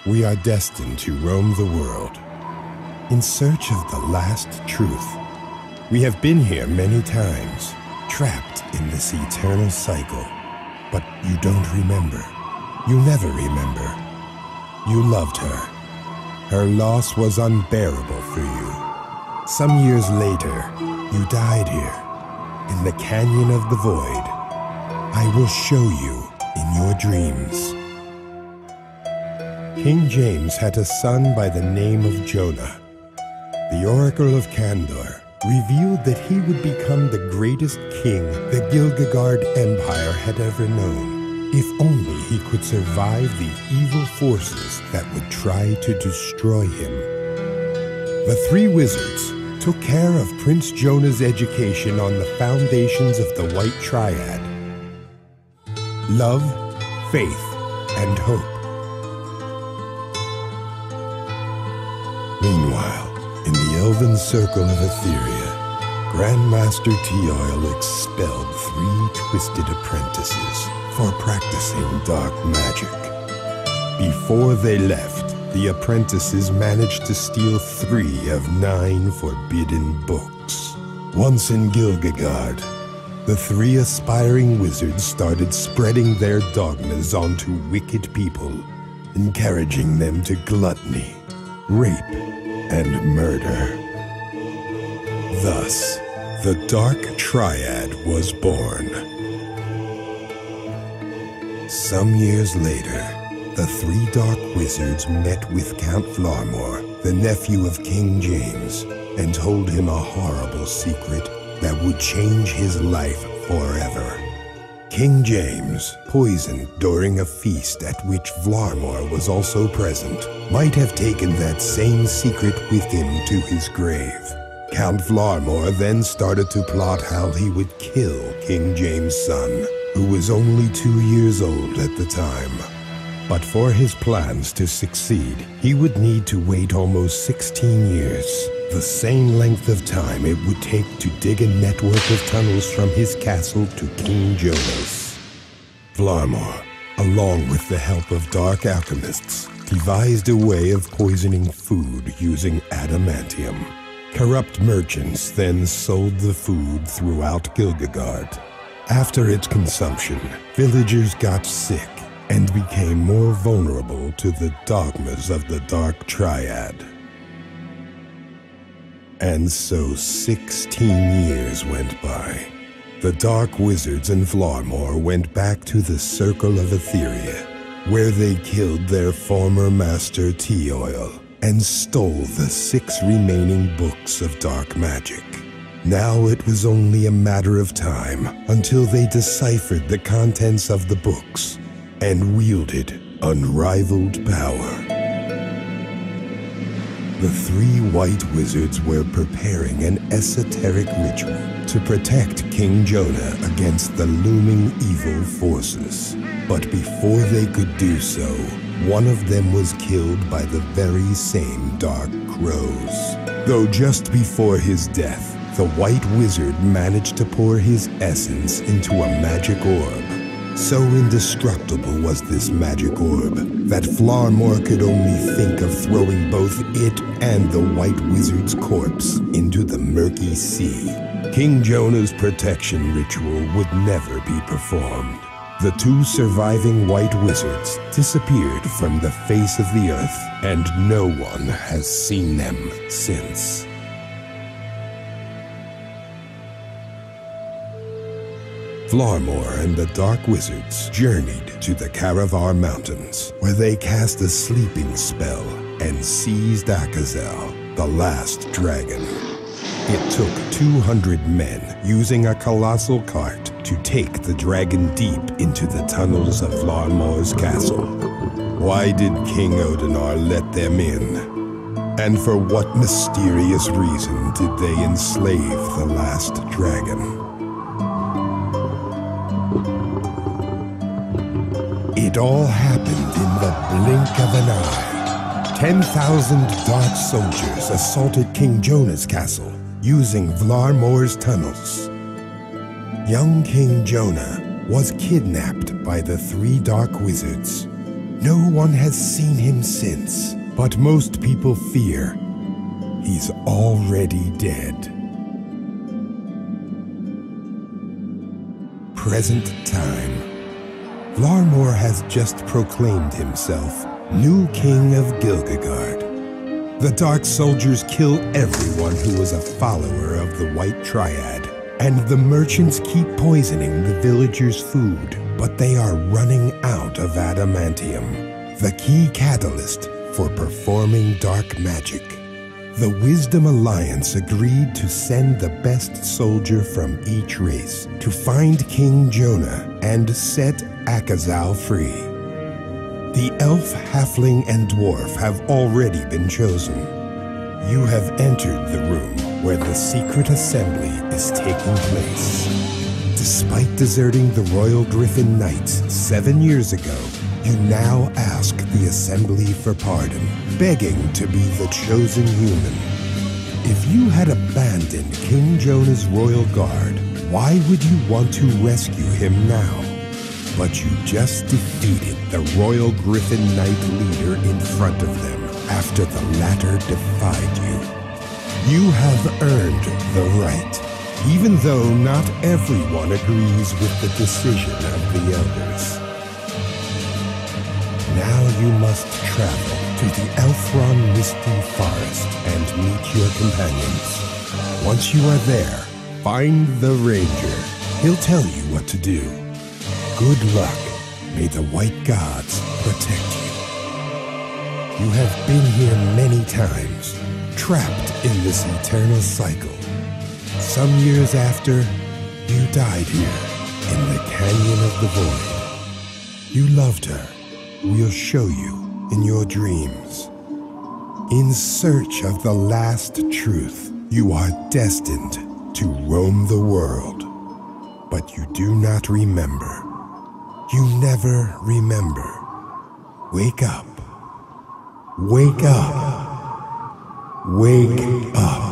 we are destined to roam the world in search of the last truth. We have been here many times, trapped in this eternal cycle. But you don't remember. You never remember. You loved her. Her loss was unbearable for you. Some years later, you died here, in the Canyon of the Void. I will show you in your dreams. King James had a son by the name of Jonah. The Oracle of Kandor revealed that he would become the greatest king the Gilgagard Empire had ever known, if only he could survive the evil forces that would try to destroy him. The three wizards took care of Prince Jonah's education on the foundations of the White Triad: love, faith, and hope. Meanwhile, in the elven circle of Etheria, Grandmaster Teoil expelled 3 twisted apprentices for practicing dark magic. Before they left, the apprentices managed to steal 3 of 9 forbidden books. Once in Gilgagard, the 3 aspiring wizards started spreading their dogmas onto wicked people, encouraging them to gluttony, rape, and murder. Thus, the Dark Triad was born. Some years later, the 3 dark wizards met with Count Flarmore, the nephew of King James, and told him a horrible secret that would change his life forever. King James, poisoned during a feast at which Flarmore was also present, might have taken that same secret with him to his grave. Count Flarmore then started to plot how he would kill King James' son, who was only 2 years old at the time. But for his plans to succeed, he would need to wait almost 16 years, the same length of time it would take to dig a network of tunnels from his castle to King Jonah's. Flarmore, along with the help of dark alchemists, devised a way of poisoning food using adamantium. Corrupt merchants then sold the food throughout Gilgagard. After its consumption, villagers got sick and became more vulnerable to the dogmas of the Dark Triad. And so 16 years went by. The Dark Wizards and Flarmore went back to the Circle of Etheria, where they killed their former master Teoil and stole the 6 remaining books of dark magic. Now it was only a matter of time until they deciphered the contents of the books and wielded unrivaled power. The 3 white wizards were preparing an esoteric ritual to protect King Jonah against the looming evil forces. But before they could do so, one of them was killed by the very same dark crows. Though just before his death, the white wizard managed to pour his essence into a magic orb. So indestructible was this magic orb that Flarmore could only think of throwing both it and the white wizard's corpse into the murky sea. King Jonah's protection ritual would never be performed. The 2 surviving white wizards disappeared from the face of the earth, and no one has seen them since. Flarmore and the Dark Wizards journeyed to the Caravar Mountains, where they cast a sleeping spell and seized Akazel, the last dragon. It took 200 men using a colossal cart to take the dragon deep into the tunnels of Flarmore's castle. Why did King Odinar let them in? And for what mysterious reason did they enslave the last dragon? It all happened in the blink of an eye. 10,000 dark soldiers assaulted King Jonah's castle using Flarmore's tunnels. Young King Jonah was kidnapped by the 3 dark wizards. No one has seen him since, but most people fear he's already dead. Present time. Larmor has just proclaimed himself new king of Gilgagard. The Dark Soldiers kill everyone who was a follower of the White Triad, and the merchants keep poisoning the villagers' food, but they are running out of adamantium, the key catalyst for performing dark magic. The Wisdom Alliance agreed to send the best soldier from each race to find King Jonah and set Akazal free. The elf, halfling, and dwarf have already been chosen. You have entered the room where the secret assembly is taking place. Despite deserting the Royal Griffin Knights 7 years ago, you now ask the assembly for pardon, begging to be the chosen human. If you had abandoned King Jonah's royal guard, why would you want to rescue him now? But you just defeated the Royal Griffin Knight leader in front of them after the latter defied you. You have earned the right, even though not everyone agrees with the decision of the elders. Now you must travel to the Elfron Misty Forest and meet your companions. Once you are there, find the Ranger. He'll tell you what to do. Good luck. May the White Gods protect you. You have been here many times, trapped in this eternal cycle. Some years after, you died here in the Canyon of the Void. You loved her. We'll show you in your dreams. In search of the last truth, you are destined to roam the world. But you do not remember. You never remember. Wake up. Wake up. Wake up.